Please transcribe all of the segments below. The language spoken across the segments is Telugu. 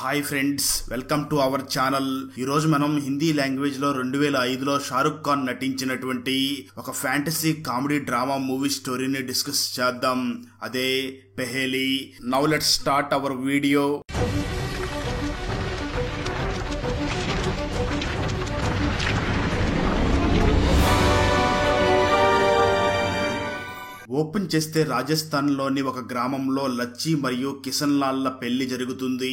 Hi friends, welcome to our channel. ఈరోజు మనం హిందీ లాంగ్వేజ్ లో 2005లో షారుఖ్ ఖాన్ నటించినటువంటి ఒక ఫ్యాంటసీ కామెడీ డ్రామా మూవీ స్టోరీని డిస్కస్ చేద్దాం. అదే Paheli. Now let's start our video. Open చేస్తే రాజస్థాన్లోని ఒక గ్రామంలో లచ్చి మరియు కిషన్ లాల్ల పెళ్లి జరుగుతుంది.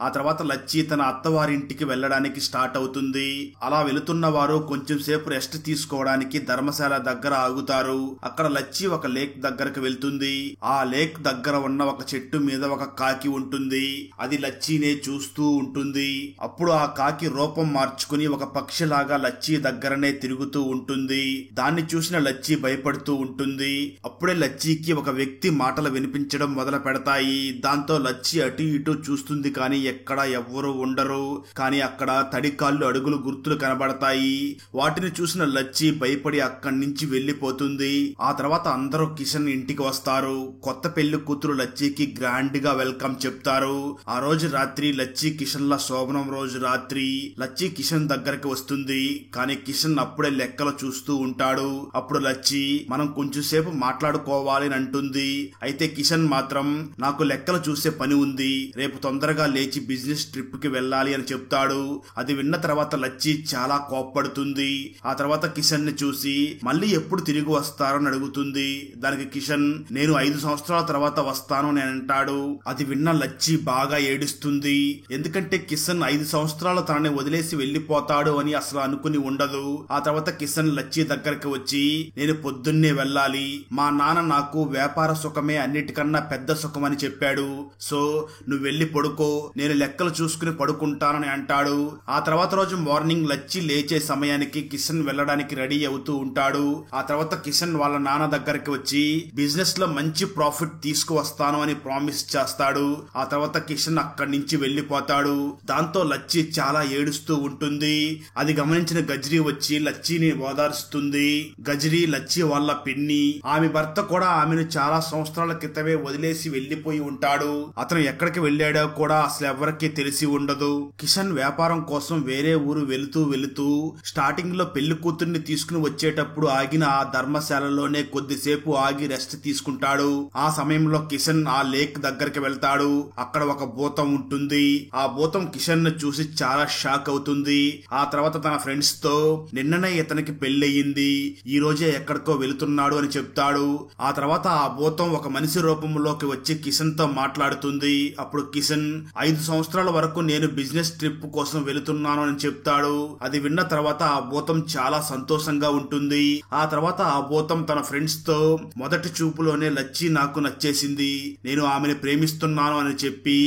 ఆ తర్వాత లచ్చి తన అత్తవారింటికి వెళ్లడానికి స్టార్ట్ అవుతుంది. అలా వెళుతున్న వారు కొంచెం సేపు రెస్ట్ తీసుకోవడానికి ధర్మశాల దగ్గర ఆగుతారు. అక్కడ లచ్చి ఒక లేక్ దగ్గరకు వెళ్తుంది. ఆ లేక్ దగ్గర ఉన్న ఒక చెట్టు మీద ఒక కాకి ఉంటుంది. అది లచ్చినే చూస్తూ ఉంటుంది. అప్పుడు ఆ కాకి రూపం మార్చుకుని ఒక పక్షిలాగా లచ్చి దగ్గరనే తిరుగుతూ ఉంటుంది. దాన్ని చూసిన లచ్చి భయపడుతూ ఉంటుంది. అప్పుడే లచ్చికి ఒక వ్యక్తి మాటలు వినిపించడం మొదలు పెడతాయి. దాంతో లచ్చి అటు ఇటు చూస్తుంది, కానీ ఎక్కడ ఎవ్వరూ ఉండరు. కానీ అక్కడ తడికాళ్ళు అడుగులు గుర్తులు కనబడతాయి. వాటిని చూసిన లచ్చి భయపడి అక్కడి నుంచి వెళ్లిపోతుంది. ఆ తర్వాత అందరూ కిషన్ ఇంటికి వస్తారు. కొత్త పెళ్లి కూతురు లచ్చికి గ్రాండ్ గా వెల్కమ్ చెప్తారు. ఆ రోజు రాత్రి లచ్చి కిషన్ ల శోభనం రోజు రాత్రి లచ్చి కిషన్ దగ్గరికి వస్తుంది. కానీ కిషన్ అప్పుడే లెక్కలు చూస్తూ ఉంటాడు. అప్పుడు లచ్చి మనం కొంచెం సేపు మాట్లాడుకోవాలి అని అంటుంది. అయితే కిషన్ మాత్రం నాకు లెక్కలు చూసే పని ఉంది, రేపు తొందరగా లేచి బిజినెస్ ట్రిప్ కి వెళ్ళాలి అని చెప్తాడు. అది విన్న తర్వాత లచ్చి చాలా కోప్పడుతుంది. ఆ తర్వాత కిషన్ ని చూసి మళ్ళీ ఎప్పుడు తిరిగి వస్తారని అడుగుతుంది. దానికి కిషన్ నేను 5 సంవత్సరాల తర్వాత వస్తాను అని అంటాడు. అది విన్న లచ్చి బాగా ఏడుస్తుంది. ఎందుకంటే కిషన్ 5 సంవత్సరాలు తనని వదిలేసి వెళ్లిపోతాడు అని అసలు అనుకుని ఉండదు. ఆ తర్వాత కిషన్ లచ్చి దగ్గరికి వచ్చి నేను పొద్దున్నే వెళ్ళాలి, మా నాన్న నాకు వ్యాపార సుఖమే అన్నిటికన్నా పెద్ద సుఖం అని చెప్పాడు. సో నువ్వు వెళ్లి పడుకో, నేను లెక్కలు చూసుకుని పడుకుంటానని అంటాడు. ఆ తర్వాత రోజు మార్నింగ్ లచ్చి లేచే సమయానికి కిషన్ వెళ్ళడానికి రెడీ అవుతూ ఉంటాడు. ఆ తర్వాత కిషన్ వాళ్ళ నాన్న దగ్గరికి వచ్చి బిజినెస్ లో మంచి ప్రాఫిట్ తీసుకువస్తాను అని ప్రామిస్ చేస్తాడు. ఆ తర్వాత కిషన్ అక్కడి నుంచి వెళ్లిపోతాడు. దాంతో లచ్చి చాలా ఏడుస్తూ ఉంటుంది. అది గమనించిన గజ్రీ వచ్చి లచ్చిని ఓదార్స్తుంది. గజ్రీ లచ్చి వాళ్ళ పిన్ని, ఆమె భర్త కూడా ఆమెను చాలా సంవత్సరాల క్రితమే వదిలేసి వెళ్లిపోయి ఉంటాడు. అతను ఎక్కడికి వెళ్లాడో కూడా అసలు ఎవరికి తెలిసి ఉండదు. కిషన్ వ్యాపారం కోసం వేరే ఊరు వెళుతూ స్టార్టింగ్ లో పెళ్లి కూతుర్ని తీసుకుని వచ్చేటప్పుడు ఆగిన ఆ ధర్మశాలలోనే కొద్దిసేపు ఆగి రెస్ట్ తీసుకుంటాడు. ఆ సమయంలో కిషన్ ఆ లేక్ దగ్గరికి వెళ్తాడు. అక్కడ ఒక భూతం ఉంటుంది. ఆ భూతం కిషన్ ను చూసి చాలా షాక్ అవుతుంది. ఆ తర్వాత తన ఫ్రెండ్స్ తో నిన్ననే ఇతనికి పెళ్లయ్యింది, ఈ రోజే ఎక్కడికో వెళుతున్నాడు అని చెప్తాడు. ఆ తర్వాత ఆ భూతం ఒక మనిషి రూపంలోకి వచ్చి కిషన్ తో మాట్లాడుతుంది. అప్పుడు కిషన్ 5 సంవత్సరాల వరకు నేను బిజినెస్ ట్రిప్ కోసం వెళుతున్నాను అని చెప్తాడు. అది విన్న తర్వాత ఆ భూతం చాలా సంతోషంగా ఉంటుంది. ఆ తర్వాత ఆ భూతం తన ఫ్రెండ్స్ తో మొదటి చూపులోనే లచ్చి నాకు నచ్చేసింది, నేను ఆమెను ప్రేమిస్తున్నాను అని చెప్పి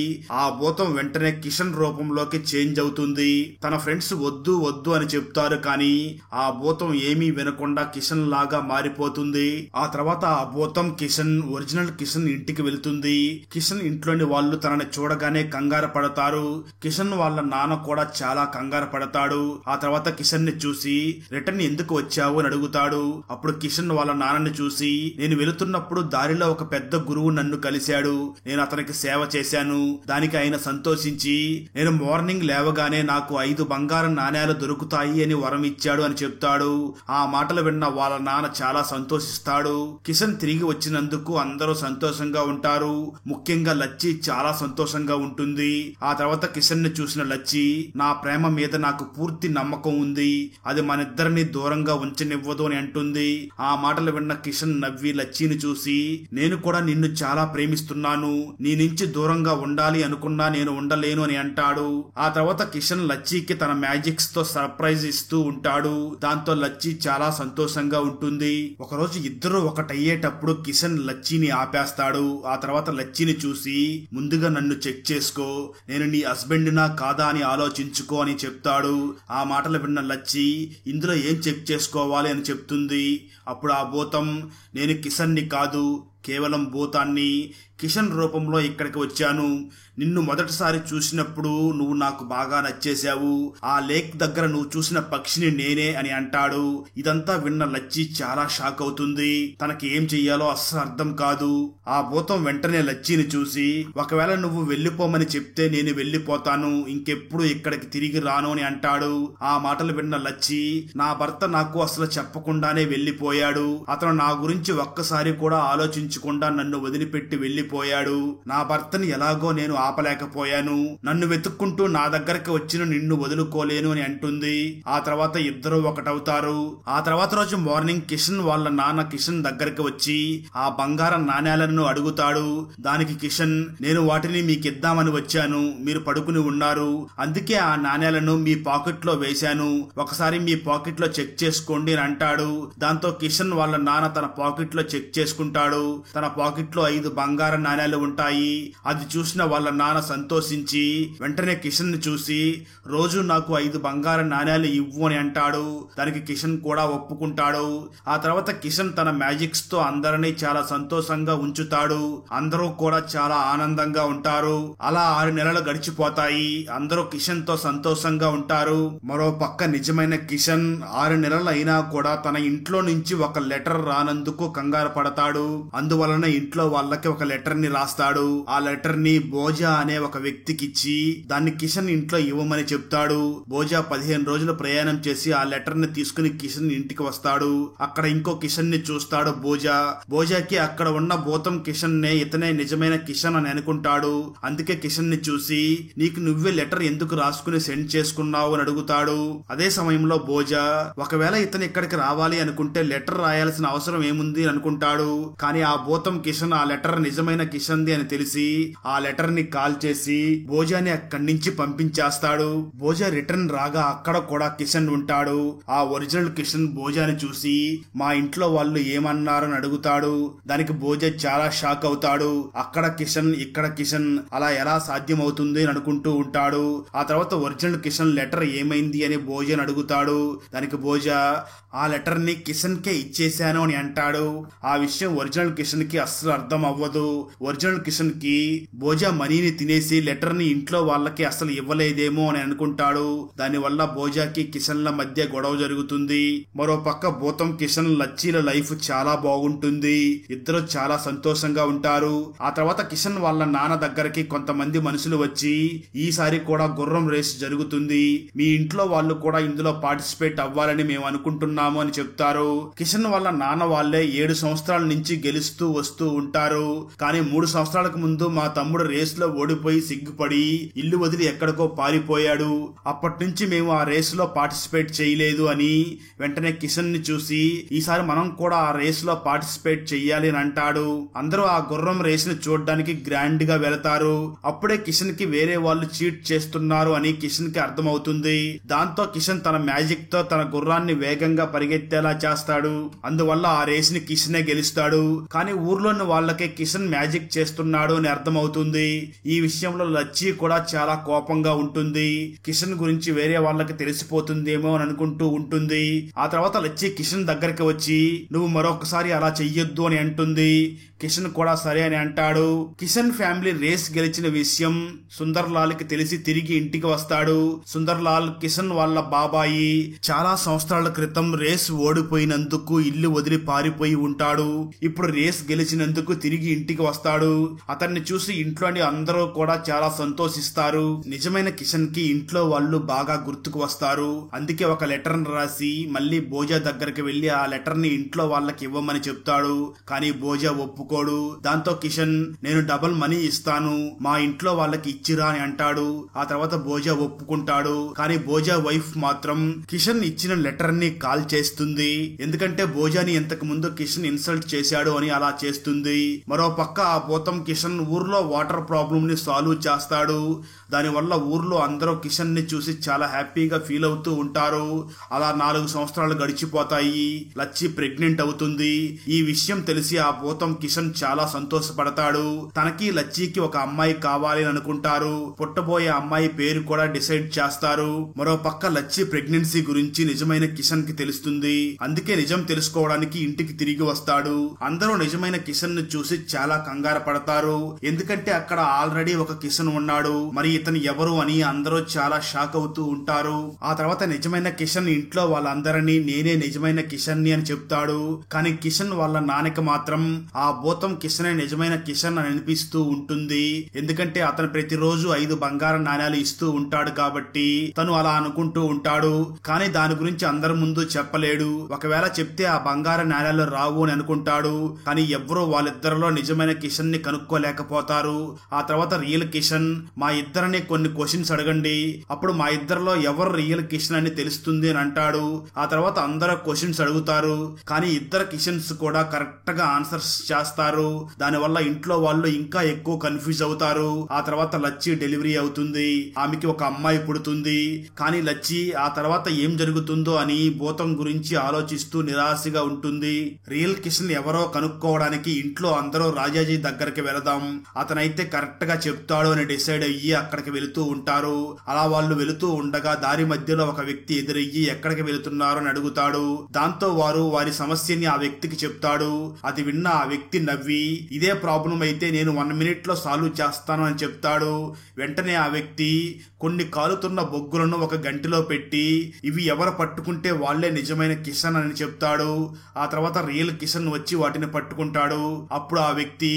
ఆ భూతం వెంటనే కిషన్ రూపంలోకి చేంజ్ అవుతుంది. తన ఫ్రెండ్స్ వద్దు వద్దు అని చెప్తారు, కానీ ఆ భూతం ఏమీ వినకుండా కిషన్ లాగా మారిపోతుంది. ఆ తర్వాత ఆ భూతం ఒరిజినల్ కిషన్ ఇంటికి వెళ్తుంది. కిషన్ ఇంట్లోని వాళ్ళు తనని చూడగానే కంగారు పడతారు. కిషన్ వాళ్ళ నాన్న కూడా చాలా కంగారు పడతాడు. ఆ తర్వాత కిషన్ ని చూసి రిటర్న్ ఎందుకు వచ్చావు అని అడుగుతాడు. అప్పుడు కిషన్ వాళ్ళ నాన్నని చూసి నేను వెళుతున్నప్పుడు దారిలో ఒక పెద్ద గురువు నన్ను కలిశాడు, నేను అతనికి సేవ చేశాను, దానికి ఆయన సంతోషించి నేను మార్నింగ్ లేవగానే నాకు 5 బంగారు నాణేలు దొరుకుతాయి అని వరం ఇచ్చాడు అని చెప్తాడు. ఆ మాటలు విన్న వాళ్ళ నాన్న చాలా సంతోషిస్తాడు. కిషన్ తిరిగి వచ్చినందుకు అందరూ సంతోషంగా ఉంటారు. ముఖ్యంగా లచ్చి చాలా సంతోషంగా ఉంటుంది. ఆ తర్వాత కిషన్ ని చూసిన లచ్చి నా ప్రేమ మీద నాకు పూర్తి నమ్మకం ఉంది, అది మనిద్దరిని దూరంగా ఉంచనివ్వదు అని అంటుంది. ఆ మాటలు విన్న కిషన్ నవ్వి లచ్చిని చూసి నేను కూడా నిన్ను చాలా ప్రేమిస్తున్నాను, నీ నుంచి దూరంగా ఉండాలి అనుకున్నా నేను ఉండలేను అని అంటాడు. ఆ తర్వాత కిషన్ లచ్చికి తన మ్యాజిక్స్ తో సర్ప్రైజ్ ఇస్తూ ఉంటాడు. దాంతో లచ్చి చాలా సంతోషంగా ఉంటుంది. ఒకరోజు ఇద్దరు ఒకటయ్యేటప్పుడు కిషన్ లచ్చిని ఆపేస్తాడు. ఆ తర్వాత లచ్చిని చూసి ముందుగా నన్ను చెక్ చేసుకో, నేను నీ హస్బెండ్ నా కాదా అని ఆలోచించుకో అని చెప్తాడు. ఆ మాటలు విన్న లచ్చి ఇందులో ఏం చెక్ చేసుకోవాలి అని చెప్తుంది. అప్పుడు ఆ భూతం నేను కిషన్ ని కాదు కేవలం భూతాన్ని. కిషన్ రూపంలో ఇక్కడికి వచ్చాను. నిన్ను మొదటిసారి చూసినప్పుడు నువ్వు నాకు బాగా నచ్చేశావు. ఆ లేక్ దగ్గర నువ్వు చూసిన పక్షిని నేనే అని అంటాడు. ఇదంతా విన్న లచ్చి చాలా షాక్ అవుతుంది. తనకి ఏం చెయ్యాలో అస్సలు అర్థం కాదు. ఆ భూతం వెంటనే లచ్చిని చూసి, ఒకవేళ నువ్వు వెళ్ళిపోమని చెప్తే నేను వెళ్ళిపోతాను, ఇంకెప్పుడు ఇక్కడికి తిరిగి రాను అని అంటాడు. ఆ మాటలు విన్న లచ్చి, నా భర్త నాకు అసలు చెప్పకుండానే వెళ్ళిపోయాడు. అతను నా గురించి ఒక్కసారి కూడా ఆలోచించకుండా నన్ను వదిలిపెట్టి వెళ్ళిపోయాడు. నా భర్తని ఎలాగో నేను ఆపలేకపోయాను. నన్ను వెతుక్కుంటూ నా దగ్గరికి వచ్చిన నిన్ను వదులుకోలేను అని అంటుంది. ఆ తర్వాత ఇద్దరు ఒకటవుతారు. ఆ తర్వాత రోజు మార్నింగ్ కిషన్ వాళ్ళ నాన్న కిషన్ దగ్గరికి వచ్చి ఆ బంగారం నాణేలను అడుగుతాడు. దానికి కిషన్, నేను వాటిని మీకిద్దామని వచ్చాను, మీరు పడుకుని ఉన్నారు, అందుకే ఆ నాణేలను మీ పాకెట్ లో వేశాను, ఒకసారి మీ పాకెట్ లో చెక్ చేసుకోండి అని అంటాడు. దాంతో కిషన్ వాళ్ళ నాన్న తన పాకెట్ లో చెక్ చేసుకుంటాడు. తన పాకెట్ లో 5 బంగారం నాణేలు ఉంటాయి. అది చూసిన వాళ్ళ నాన్న సంతోషించి వెంటనే కిషన్ ని చూసి, రోజు నాకు 5 బంగారం నాణేలు ఇవ్వు అని అంటాడు. దానికి కిషన్ కూడా ఒప్పుకుంటాడు. ఆ తర్వాత కిషన్ తన మ్యాజిక్స్ తో అందరినీ చాలా సంతోషంగా ఉంచుతాడు. అందరూ కూడా చాలా ఆనందంగా ఉంటారు. అలా 6 నెలలు గడిచిపోతాయి. అందరూ కిషన్ తో సంతోషంగా ఉంటారు. మరో పక్క నిజమైన కిషన్ 6 నెలలు అయినా కూడా తన ఇంట్లో నుంచి ఒక లెటర్ రానందుకు కంగారు పడతాడు. అందువలన ఇంట్లో వాళ్ళకి ఒక లెటర్ ని రాస్తాడు. ఆ లెటర్ ని భోజా అనే ఒక వ్యక్తికిచ్చి దాన్ని కిషన్ ఇంట్లో ఇవ్వమని చెప్తాడు. భోజా 15 రోజులు ప్రయాణం చేసి ఆ లెటర్ ని తీసుకుని కిషన్ ఇంటికి వస్తాడు. అక్కడ ఇంకో కిషన్ ని చూస్తాడు భోజా. భోజాకి అక్కడ ఉన్న భూతం కిషన్ నే ఇతనే నిజమైన కిషన్ అని అనుకుంటాడు. అందుకే కిషన్ ని చూసి, నీకు నువ్వే లెటర్ ఎందుకు రాసుకుని సెండ్ చేసుకున్నావు అని అడుగుతాడు. అదే సమయంలో భోజా, ఒకవేళ ఇతను ఇక్కడికి రావాలి అనుకుంటే లెటర్ రాయాల్సిన అవసరం ఏముంది అని అనుకుంటాడు. కానీ ఆ భూతం కిషన్ ఆ లెటర్ నిజమైన కిషన్ ది అని తెలిసి ఆ లెటర్ ని కాల్ చేసి భోజాని అక్కడి నుంచి పంపించేస్తాడు. భోజా రిటర్న్ రాగా అక్కడ కూడా కిషన్ ఉంటాడు. ఆ ఒరిజినల్ కిషన్ భోజాని చూసి, మా ఇంట్లో వాళ్ళు ఏమన్నారని అడుగుతాడు. దానికి భోజా చాలా షాక్ అవుతాడు. అక్కడ కిషన్ ఇక్కడ కిషన్, అలా ఎలా సాధ్యం అవుతుంది అని అనుకుంటూ ఉంటాడు. ఆ తర్వాత ఒరిజినల్ కిషన్ లెటర్ ఏమైంది అని భోజాని అడుగుతాడు. దానికి భోజా, ఆ లెటర్ ని కిషన్ కే ఇచ్చేశాను అని అంటాడు. ఆ విషయం ఒరిజినల్ కిషన్ కి అస్సలు అర్థం అవ్వదు. ఒరిజినల్ కిషన్ కి భోజా మనీని తినేసి లెటర్ ని ఇంట్లో వాళ్ళకి అసలు ఇవ్వలేదేమో అని అనుకుంటాడు. దానివల్ల భోజాకి కిషన్ ల మధ్య గొడవ జరుగుతుంది. మరో పక్క భూతం కిషన్ లచ్చీల లైఫ్ చాలా బాగుంటుంది. ఇద్దరు చాలా సంతోషంగా ఉంటారు. ఆ తర్వాత కిషన్ వాళ్ళ నాన్న దగ్గరికి కొంతమంది మనుషులు వచ్చి, ఈసారి కూడా గుర్రం రేస్ జరుగుతుంది, మీ ఇంట్లో వాళ్ళు కూడా ఇందులో పార్టిసిపేట్ అవ్వాలని మేము అనుకుంటున్నాము అని చెప్తారు. కిషన్ వాళ్ళ నాన్న వాళ్ళే 7 సంవత్సరాల నుంచి గెలుస్తూ వస్తూ ఉంటారు. కానీ 3 సంవత్సరాలకు ముందు మా తమ్ముడు రేస్ లో ఓడిపోయి సిగ్గుపడి ఇల్లు వదిలి ఎక్కడికో పారిపోయాడు. అప్పటి నుంచి మేము ఆ రేస్ లో పార్టిసిపేట్ చేయలేదు అని వెంటనే కిషన్ ని చూసి, ఈసారి మనం కూడా ఆ రేస్ లో పార్టిసిపేట్ చెయ్యాలి అని అంటాడు. అందరూ ఆ గుర్రం రేస్ ని చూడడానికి గ్రాండ్ గా వెళతారు. అప్పుడే కిషన్ కి వేరే వాళ్ళు చీట్ చేస్తున్నారు అని కిషన్ కి అర్థమవుతుంది. దాంతో కిషన్ తన మ్యాజిక్ తో తన గుర్రాన్ని వేగంగా పరిగెత్తేలా చేస్తాడు. అందువల్ల ఆ రేస్ ని కిషనే గెలుస్తాడు. కానీ ఊర్లోని వాళ్ళకే కిషన్ మ్యాజిక్ చేస్తున్నాడు అని అర్థమవుతుంది. ఈ విషయంలో లచ్చి కూడా చాలా కోపంగా ఉంటుంది. కిషన్ గురించి వేరే వాళ్ళకి తెలిసిపోతుందేమో అని అనుకుంటూ ఉంటుంది. ఆ తర్వాత లచ్చి కిషన్ దగ్గరికి వచ్చి, నువ్వు మరొకసారి అలా చెయ్యొద్దు అని అంటుంది. కిషన్ కూడా సరే అని అంటాడు. కిషన్ ఫ్యామిలీ రేస్ గెలిచిన విషయం సుందర్ లాల్ కి తెలిసి తిరిగి ఇంటికి వస్తాడు. సుందర్ లాల్ కిషన్ వాళ్ళ బాబాయి. చాలా సంవత్సరాల క్రితం రేస్ ఓడిపోయినందుకు ఇల్లు వదిలి పారిపోయి ఉంటాడు. ఇప్పుడు రేస్ గెలిచినందుకు తిరిగి ఇంటికి వస్తాడు. అతన్ని చూసి ఇంట్లోని అందరూ కూడా చాలా సంతోషిస్తారు. నిజమైన కిషన్ కి ఇంట్లో వాళ్ళు బాగా గుర్తుకు వస్తారు. అందుకే ఒక లెటర్ రాసి మళ్ళీ భోజా దగ్గరికి వెళ్లి ఆ లెటర్ ని ఇంట్లో వాళ్ళకి ఇవ్వమని చెప్తాడు. కానీ భోజా ఒప్పుకోడు. దాంతో కిషన్, నేను డబుల్ మనీ ఇస్తాను, మా ఇంట్లో వాళ్ళకి ఇచ్చిరా అని అంటాడు. ఆ తర్వాత భోజా ఒప్పుకుంటాడు. కానీ భోజా వైఫ్ మాత్రం కిషన్ ఇచ్చిన లెటర్ ని కాల్ చేస్తుంది. ఎందుకంటే భోజాని ఇంతకు ముందు కిషన్ ఇన్సల్ట్ చేశాడు అని అలా చేస్తుంది. మరో పక్క ఆ భూతం కిషన్ ఊర్లో వాటర్ ప్రాబ్లం ని సాల్వ్ చేస్తాడు. దానివల్ల ఊర్లో అందరూ కిషన్ ని చూసి చాలా హ్యాపీగా ఫీల్ అవుతూ ఉంటారు. అలా 4 సంవత్సరాలు గడిచిపోతాయి. లచ్చి ప్రెగ్నెంట్ అవుతుంది. ఈ విషయం తెలిసి ఆ భూతం కిషన్ చాలా సంతోషపడతాడు. తనకి లచ్చికి ఒక అమ్మాయి కావాలి అని అనుకుంటారు. పుట్టబోయే అమ్మాయి పేరు కూడా డిసైడ్ చేస్తారు. మరో పక్క లచ్చి ప్రెగ్నెన్సీ గురించి నిజమైన కిషన్ కి తెలుసు. తెలుస్తుంది. అందుకే నిజం తెలుసుకోవడానికి ఇంటికి తిరిగి వస్తాడు. అందరూ నిజమైన కిషన్ ను చూసి చాలా కంగారు పడతారు. ఎందుకంటే అక్కడ ఆల్రెడీ ఒక కిషన్ ఉన్నాడు, మరి ఇతను ఎవరు అని అందరూ చాలా షాక్ అవుతూ ఉంటారు. ఆ తర్వాత నిజమైన కిషన్ ఇంట్లో వాళ్ళందరినీ నేనే నిజమైన కిషన్ ని అని చెప్తాడు. కానీ కిషన్ వాళ్ళ నాన్నకి మాత్రం ఆ భూతం కిషనే నిజమైన కిషన్ అని అనిపిస్తూ ఉంటుంది. ఎందుకంటే అతను ప్రతిరోజు 5 బంగారు నాణ్యాలు ఇస్తూ ఉంటాడు కాబట్టి తను అలా అనుకుంటూ ఉంటాడు. కానీ దాని గురించి అందరి ముందు చెప్పలేడు. ఒకవేళ చెప్తే ఆ బంగారు నాణ్యాలు రావు అని అనుకుంటాడు. కానీ ఎవ్వరూ వాళ్ళిద్దరిలో నిజమైన కిషన్ ని కనుక్కోలేకపోతారు. ఆ తర్వాత రియల్ కిషన్, మా ఇద్దరిని కొన్ని క్వశ్చన్స్ అడగండి, అప్పుడు మా ఇద్దరిలో ఎవరు రియల్ కిషన్ అని తెలుస్తుంది అని అంటాడు. ఆ తర్వాత అందరూ క్వశ్చన్స్ అడుగుతారు. కానీ ఇద్దరు కిషన్స్ కూడా కరెక్ట్ గా ఆన్సర్స్ చేస్తారు. దానివల్ల ఇంట్లో వాళ్ళు ఇంకా ఎక్కువ కన్ఫ్యూజ్ అవుతారు. ఆ తర్వాత లచ్చి డెలివరీ అవుతుంది. ఆమెకి ఒక అమ్మాయి పుడుతుంది. కానీ లచ్చి ఆ తర్వాత ఏం జరుగుతుందో అని భూతం గురించి ఆలోచిస్తూ నిరాశగా ఉంటుంది. రియల్ కిషన్ ఎవరో కనుక్కోవడానికి ఇంట్లో అందరూ రాజాజీ దగ్గరికి వెళదాం, అతనైతే కరెక్ట్ గా చెప్తాడు అని డిసైడ్ అయ్యి అక్కడికి వెళుతూ ఉంటారు. అలా వాళ్ళు వెళుతూ ఉండగా దారి మధ్యలో ఒక వ్యక్తి ఎదురయ్యి ఎక్కడికి వెళుతున్నారు అని అడుగుతాడు. దాంతో వారి సమస్యని ఆ వ్యక్తికి చెప్తాడు. అది విన్న ఆ వ్యక్తి నవ్వి ఇదే ప్రాబ్లం అయితే నేను 1 minute లో సాల్వ్ చేస్తాను అని చెప్తాడు. వెంటనే ఆ వ్యక్తి కొన్ని కాలుతున్న బొగ్గులను ఒక గంటిలో పెట్టి ఇవి ఎవరు పట్టుకుంటే వాళ్లే నిజమైన కిషన్ అని చెప్తాడు. ఆ తర్వాత రియల్ కిషన్ వచ్చి వాటిని పట్టుకుంటాడు. అప్పుడు ఆ వ్యక్తి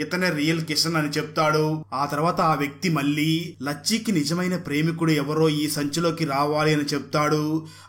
ఇతనే రియల్ కిషన్ అని చెప్తాడు. ఆ తర్వాత ఆ వ్యక్తి మళ్ళీ లచ్చికి నిజమైన ప్రేమికుడు ఎవరో ఈ సంచిలోకి రావాలి అని చెప్తాడు.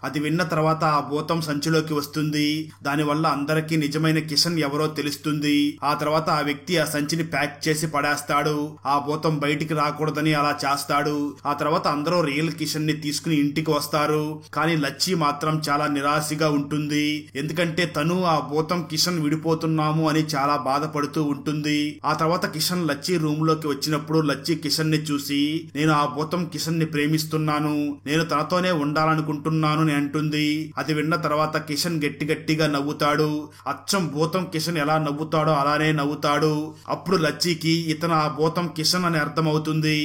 అది విన్న తర్వాత ఆ భూతం సంచిలోకి వస్తుంది. దానివల్ల అందరికీ నిజమైన కిషన్ ఎవరో తెలుస్తుంది. ఆ తర్వాత ఆ వ్యక్తి ఆ సంచిని ప్యాక్ చేసి పడేస్తాడు. ఆ భూతం బయటికి రాకూడదని అలా చేస్తాడు. ఆ తర్వాత అందరూ రియల్ కిషన్ ని తీసుకుని ఇంటికి వస్తారు. కానీ లచ్చి మాత్రం చాలా నిరాశగా ఉంటుంది. ఎందుకంటే తను ఆ భూతం కిషన్ విడిపోతున్నాము అని చాలా బాధపడుతూ ఉంటుంది. ఆ తర్వాత కిషన్ లచ్చి రూమ్ లోకి వచ్చినప్పుడు లచ్చి కిషన్ ని చూసి నేను ఆ భూతం కిషన్ ని ప్రేమిస్తున్నాను, నేను తనతోనే ఉండాలనుకుంటున్నాను అని అంటుంది. అది విన్న తర్వాత కిషన్ గట్టిగా నవ్వుతాడు. అచ్చం భూతం కిషన్ ఎలా నవ్వుతాడో అలానే నవ్వుతాడు. అప్పుడు లచ్చికి ఇతను ఆ భూతం కిషన్ అని అర్థం అవుతుంది.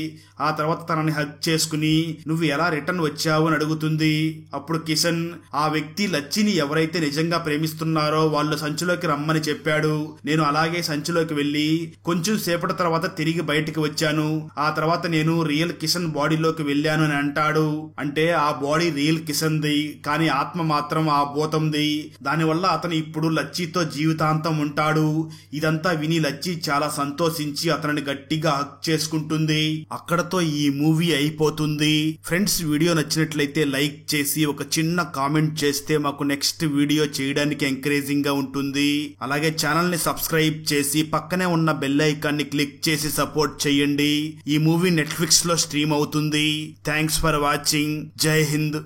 ఆ తర్వాత తనని హగ్ చేసుకుని నువ్వు ఎలా రిటర్న్ వచ్చావు అని అడుగుతుంది. అప్పుడు కిషన్ ఆ వ్యక్తి లచ్చిని ఎవరైతే నిజంగా ప్రేమిస్తున్నారో వాళ్ళు సంచిలోకి రమ్మని చెప్పాడు. నేను అలాగే సంచిలోకి వెళ్లి కొంచెం సేపటి తర్వాత తిరిగి బయటికి వచ్చాను. ఆ తర్వాత నేను రియల్ కిషన్ బాడీలోకి వెళ్ళాను అని అంటాడు. అంటే ఆ బాడీ రియల్ కిషన్ ది, కానీ ఆత్మ మాత్రం ఆ భూతంది. దానివల్ల అతను ఇప్పుడు లచ్చితో జీవితాంతం ఉంటాడు. ఇదంతా విని లచ్చి చాలా సంతోషించి అతనిని గట్టిగా హగ్ చేసుకుంటుంది. అక్కడతో ఈ మూవీ అయిపోతుంది. ఫ్రెండ్స్, వీడియో నచ్చినట్లయితే లైక్ చేసి ఒక చిన్న కామెంట్ చేస్తే మాకు నెక్స్ట్ వీడియో చేయడానికి ఎంకరేజింగ్ గా ఉంటుంది. అలాగే ఛానల్ ని సబ్స్క్రైబ్ చేసి పక్కనే ఉన్న బెల్ ఐకాన్ ని క్లిక్ చేసి సపోర్ట్ చేయండి. ఈ మూవీ నెట్ఫ్లిక్స్ లో స్ట్రీమ్ అవుతుంది. Thanks for watching. జై హింద్.